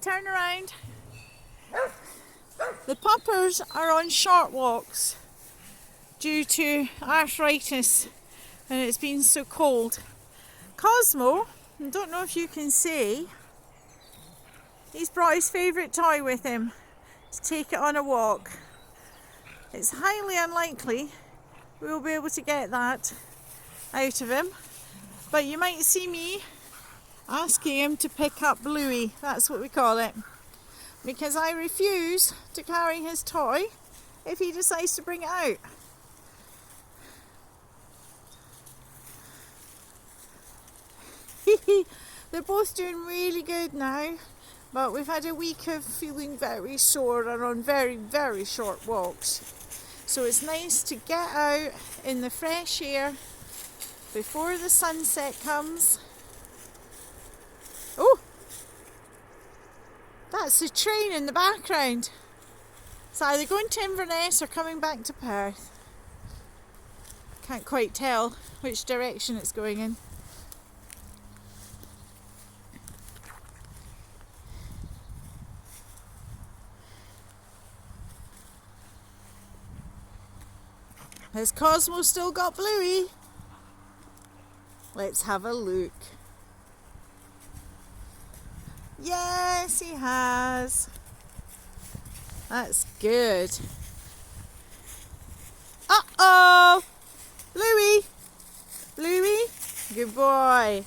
turn around. The puppers are on short walks due to arthritis and it's been so cold. Cosmo, I don't know if you can see, he's brought his favourite toy with him to take it on a walk. It's highly unlikely we'll be able to get that out of him, but you might see me asking him to pick up Bluey, that's what we call it, because I refuse to carry his toy if he decides to bring it out. They're both doing really good now, but we've had a week of feeling very sore and on very, very short walks. So it's nice to get out in the fresh air before the sunset comes. Oh! That's the train in the background. It's either going to Inverness or coming back to Perth. Can't quite tell which direction it's going in. Has Cosmo still got Bluey? Let's have a look. Yes, he has. That's good. Uh-oh! Bluey! Bluey? Good boy.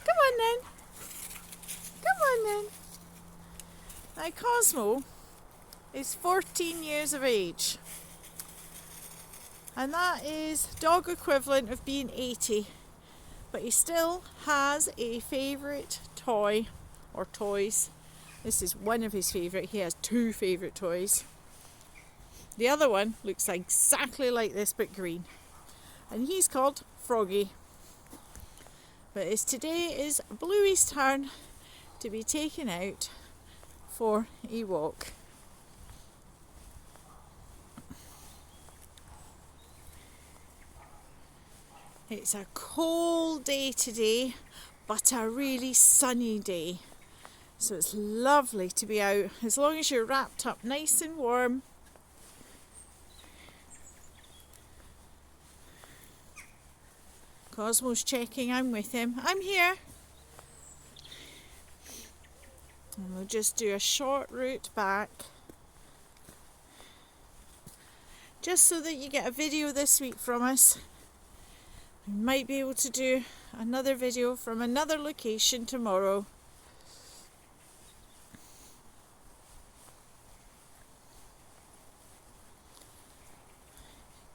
Come on then. Come on then. Now Cosmo is 14 years of age. And that is dog equivalent of being 80. But he still has a favourite toy or toys. This is one of his favourite. He has two favourite toys. The other one looks exactly like this but green. And he's called Froggy. But today is Bluey's turn to be taken out for a walk. It's a cold day today, but a really sunny day. So it's lovely to be out, as long as you're wrapped up nice and warm. Cosmo's checking I'm with him. I'm here. And we'll just do a short route back. Just so that you get a video this week from us. We might be able to do another video from another location tomorrow.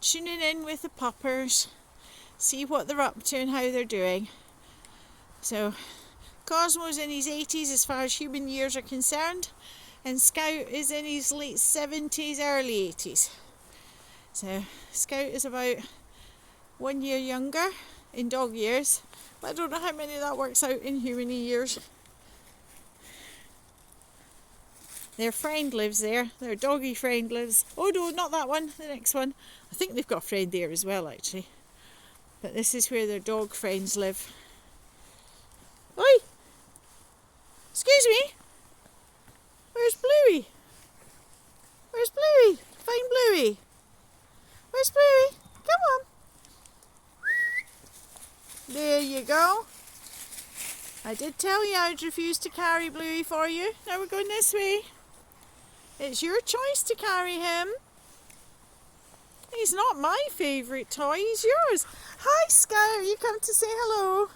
Tuning in with the puppers, see what they're up to and how they're doing. So Cosmo's in his 80s as far as human years are concerned, and Scout is in his late 70s, early 80s. So Scout is about 1 year younger in dog years, but I don't know how many that works out in human years. Their friend lives there, their doggy friend lives, oh no, not that one, the next one. I think they've got a friend there as well actually, but this is where their dog friends live. Oi! Excuse me? Where's Bluey? Where's Bluey? Find Bluey. Where's Bluey? Come on. There you go. I did tell you I'd refuse to carry Bluey for you. Now we're going this way. It's your choice to carry him. He's not my favourite toy, he's yours. Hi Scout, you come to say hello.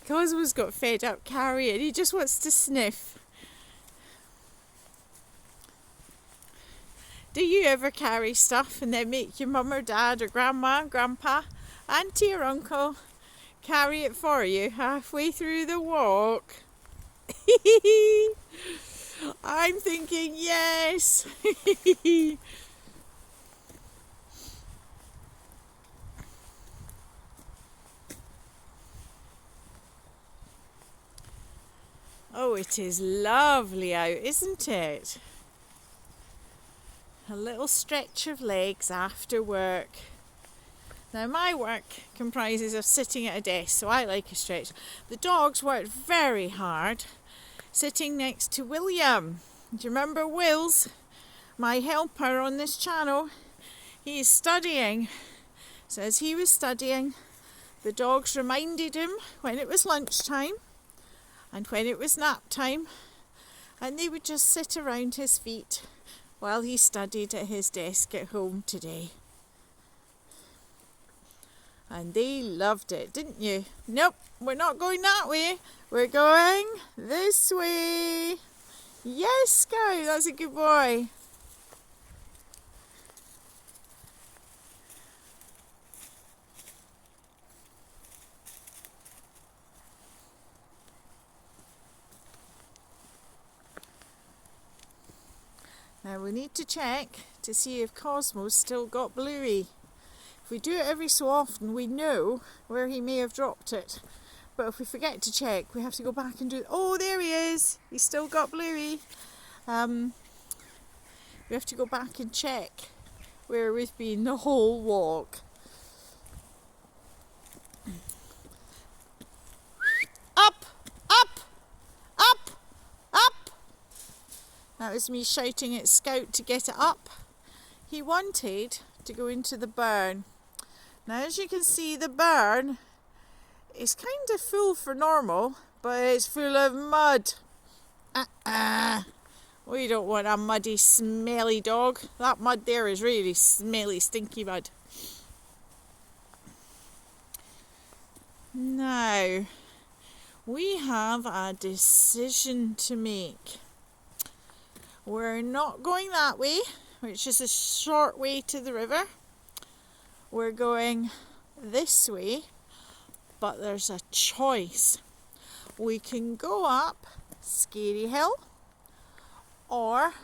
Cosmo's got fed up carrying, he just wants to sniff. Do you ever carry stuff and then make your mum or dad or grandma, grandpa, auntie or uncle carry it for you halfway through the walk? I'm thinking yes. Oh, it is lovely out, isn't it? A little stretch of legs after work. Now my work comprises of sitting at a desk, so I like a stretch. The dogs worked very hard sitting next to William. Do you remember Wills, my helper on this channel? He is studying. So as he was studying, the dogs reminded him when it was lunchtime and when it was nap time, and they would just sit around his feet while he studied at his desk at home today. And they loved it, didn't you? Nope, we're not going that way. We're going this way. Yes, Scout, that's a good boy. Now we need to check to see if Cosmo's still got Bluey. If we do it every so often, we know where he may have dropped it. But if we forget to check, we have to go back and do... Oh, there he is! He's still got Bluey. We have to go back and check where we've been the whole walk. Up! Up! Up! Up! That was me shouting at Scout to get it up. He wanted to go into the barn. Now, as you can see, the barn is kind of full for normal, but it's full of mud. We don't want a muddy, smelly dog. That mud there is really smelly, stinky mud. Now, we have a decision to make. We're not going that way, which is a short way to the river. We're going this way, but there's a choice. We can go up Scary Hill, or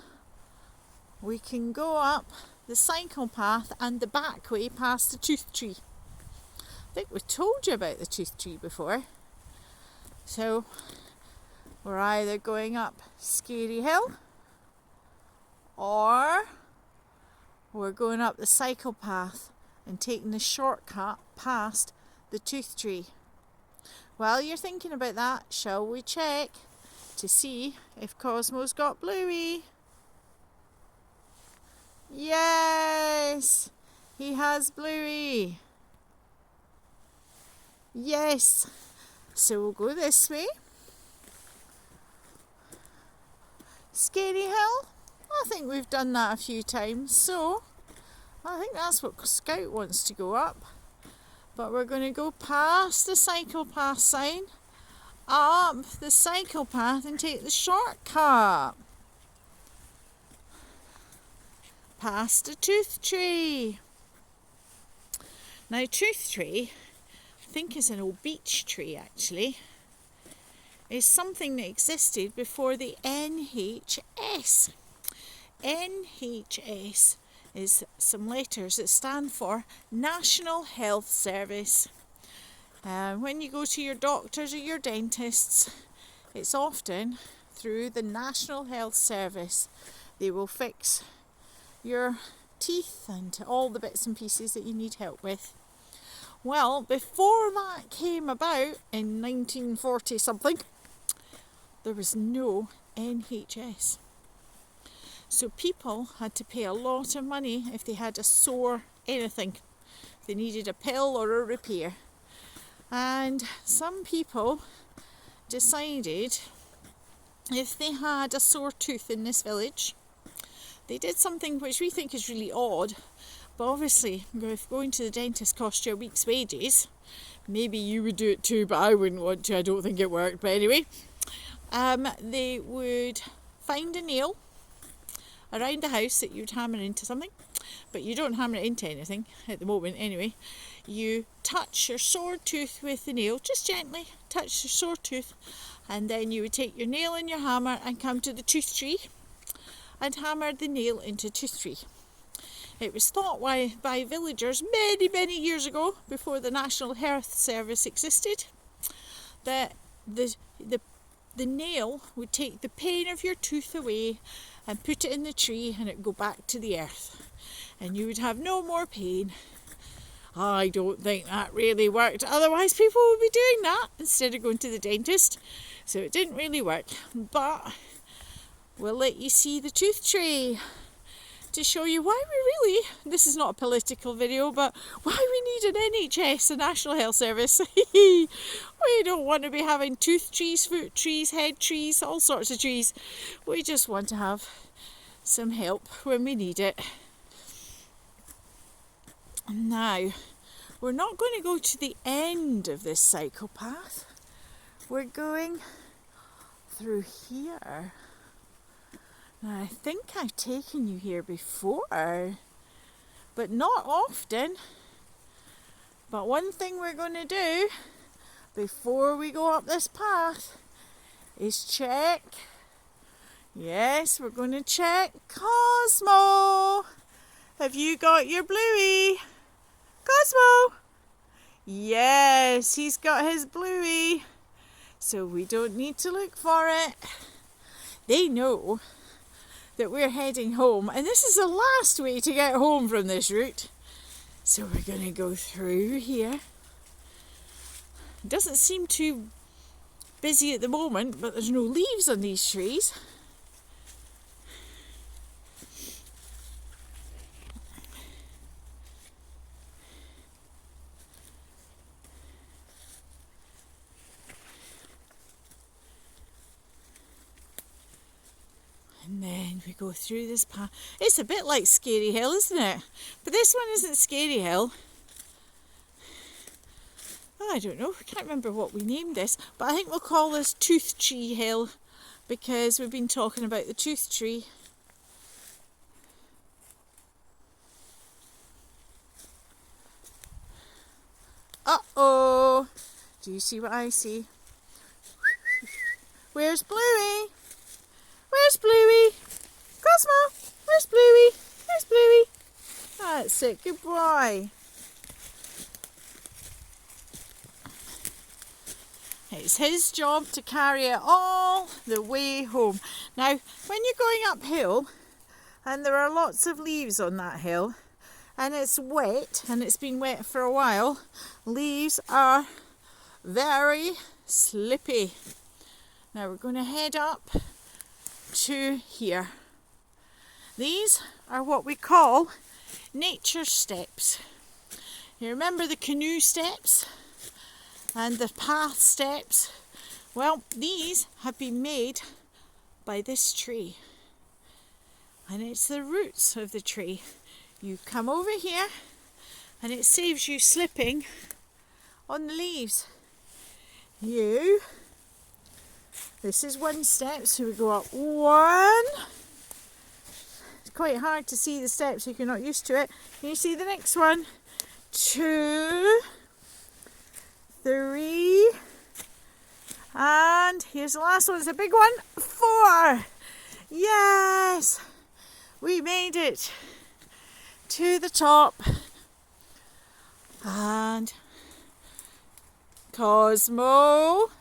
we can go up the cycle path and the back way past the tooth tree. I think we told you about the tooth tree before. So we're either going up Scary Hill, or we're going up the cycle path and taking the shortcut past the tooth tree. While you're thinking about that, shall we check to see if Cosmo's got Bluey? Yes, he has Bluey. Yes, so we'll go this way. Scary Hill, I think we've done that a few times, so I think that's what Scout wants to go up. But we're going to go past the cycle path sign, up the cycle path and take the shortcut. Past the tooth tree. Now, tooth tree, I think is an old beech tree actually, is something that existed before the NHS. NHS is some letters that stand for National Health Service. When you go to your doctors or your dentists, it's often through the National Health Service. They will fix your teeth and all the bits and pieces that you need help with. Well, before that came about in 1940 something, there was no NHS. So people had to pay a lot of money if they had a sore anything. If they needed a pill or a repair. And some people decided if they had a sore tooth in this village, they did something which we think is really odd. But obviously, if going to the dentist cost you a week's wages, maybe you would do it too, but I wouldn't want to. I don't think it worked. But anyway, they would find a nail around the house that you'd hammer into something, but you don't hammer it into anything at the moment anyway. You touch your sore tooth with the nail, just gently touch your sore tooth, and then you would take your nail and your hammer and come to the tooth tree and hammer the nail into tooth tree. It was thought by villagers many years ago, before the National Health Service existed, that the nail would take the pain of your tooth away and put it in the tree, and it would go back to the earth, and you would have no more pain. I don't think that really worked. Otherwise, people would be doing that instead of going to the dentist. So it didn't really work. But we'll let you see the tooth tree to show you why we really, this is not a political video, but why we need an NHS, a National Health Service. We don't want to be having tooth trees, foot trees, head trees, all sorts of trees. We just want to have some help when we need it. Now, we're not going to go to the end of this cycle path. We're going through here. Now, I think I've taken you here before, but not often. But one thing we're going to do before we go up this path is check. Yes, we're going to check Cosmo. Have you got your Bluey? Cosmo? Yes, he's got his Bluey. So we don't need to look for it. They know that we're heading home, and this is the last way to get home from this route. So we're going to go through here. It doesn't seem too busy at the moment, but there's no leaves on these trees. And then we go through this path. It's a bit like Scary Hill, isn't it? But this one isn't Scary Hill. Oh, I don't know. I can't remember what we named this. But I think we'll call this Tooth Tree Hill because we've been talking about the tooth tree. Uh-oh. Do you see what I see? Where's Bluey? Where's Bluey? Cosmo, where's Bluey? Where's Bluey? That's it, good boy. It's his job to carry it all the way home. Now, when you're going uphill, and there are lots of leaves on that hill, and it's wet, and it's been wet for a while, leaves are very slippy. Now we're going to head up to here. These are what we call nature steps. You remember the canoe steps and the path steps? Well, these have been made by this tree, and it's the roots of the tree. You come over here and it saves you slipping on the leaves. This is one step, so we go up one. It's quite hard to see the steps if you're not used to it. Can you see the next one? 2, 3, and here's the last one. It's a big one. 4. Yes, we made it to the top. And Cosmo.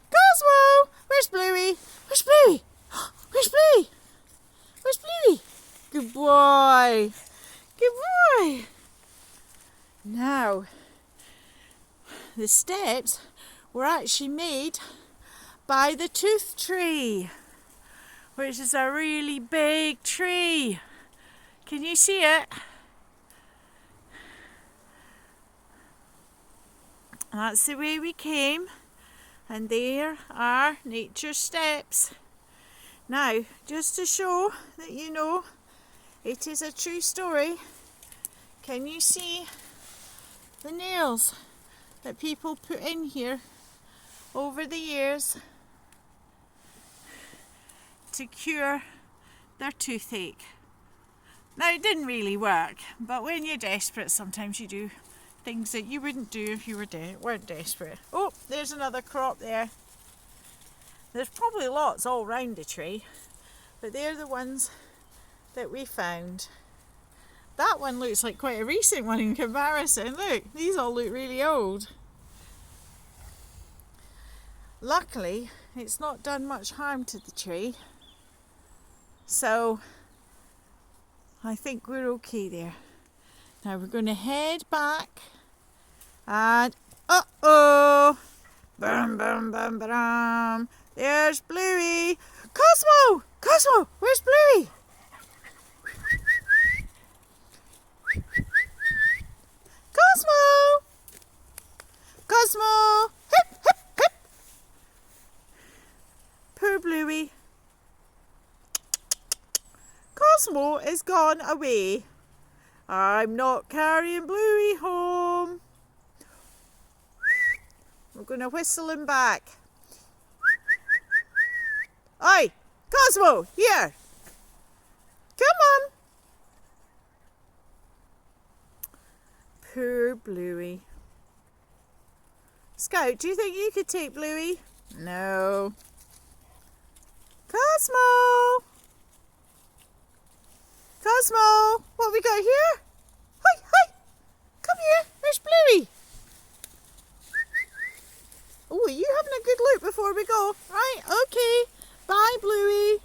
Where's Bluey? Where's Bluey? Where's Bluey? Where's Bluey? Good boy. Good boy. Now, the steps were actually made by the tooth tree, which is a really big tree. Can you see it? That's the way we came. And there are nature steps. Now, just to show that you know it is a true story, can you see the nails that people put in here over the years to cure their toothache? Now, it didn't really work, but when you're desperate, sometimes you do things that you wouldn't do if you weren't desperate. Oh, there's another crop there. There's probably lots all round the tree, but they're the ones that we found. That one looks like quite a recent one in comparison. Look, these all look really old. Luckily, it's not done much harm to the tree, so I think we're okay there. Now we're going to head back And uh-oh. Bum, bum, bum, bum. There's Bluey. Cosmo! Cosmo, where's Bluey? Cosmo! Cosmo! Hip, hip, hip. Poor Bluey. Cosmo is gone away. I'm not carrying Bluey home. We're going to whistle him back. Oi, Cosmo, here. Come on. Poor Bluey. Scout, do you think you could take Bluey? No. Cosmo. Cosmo, what we got here? Hi, hi. Come here. There's Bluey. Oh, are you having a good look before we go? Right, okay. Bye, Bluey.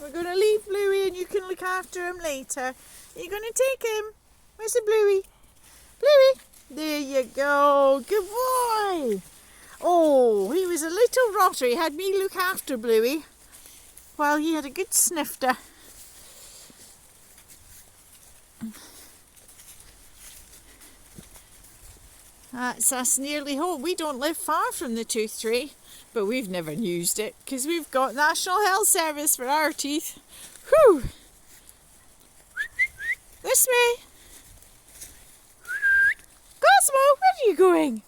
We're going to leave Bluey and you can look after him later. Are you going to take him? Where's the Bluey? Bluey. There you go. Good boy. Oh, he was a little rotter. He had me look after Bluey while he had a good snifter. That's us nearly home. We don't live far from the tooth tree, but we've never used it because we've got National Health Service for our teeth. Whew! This way. Cosmo, where are you going?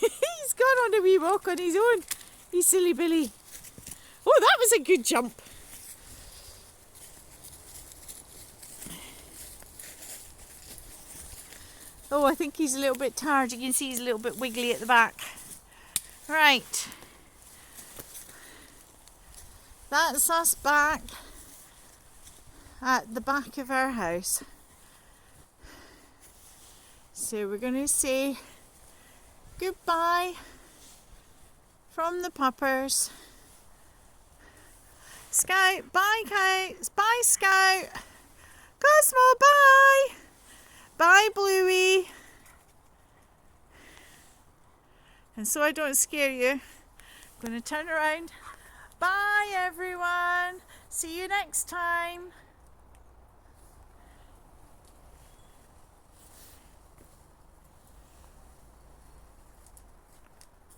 He's gone on a wee walk on his own. You silly Billy. Oh, that was a good jump. Oh, I think he's a little bit tired. You can see he's a little bit wiggly at the back. Right. That's us back at the back of our house. So we're going to say goodbye from the Puppers. Scout, bye Coats. Bye Scout. Cosmo, bye. Bye, Bluey. And so I don't scare you, I'm going to turn around. Bye, everyone. See you next time.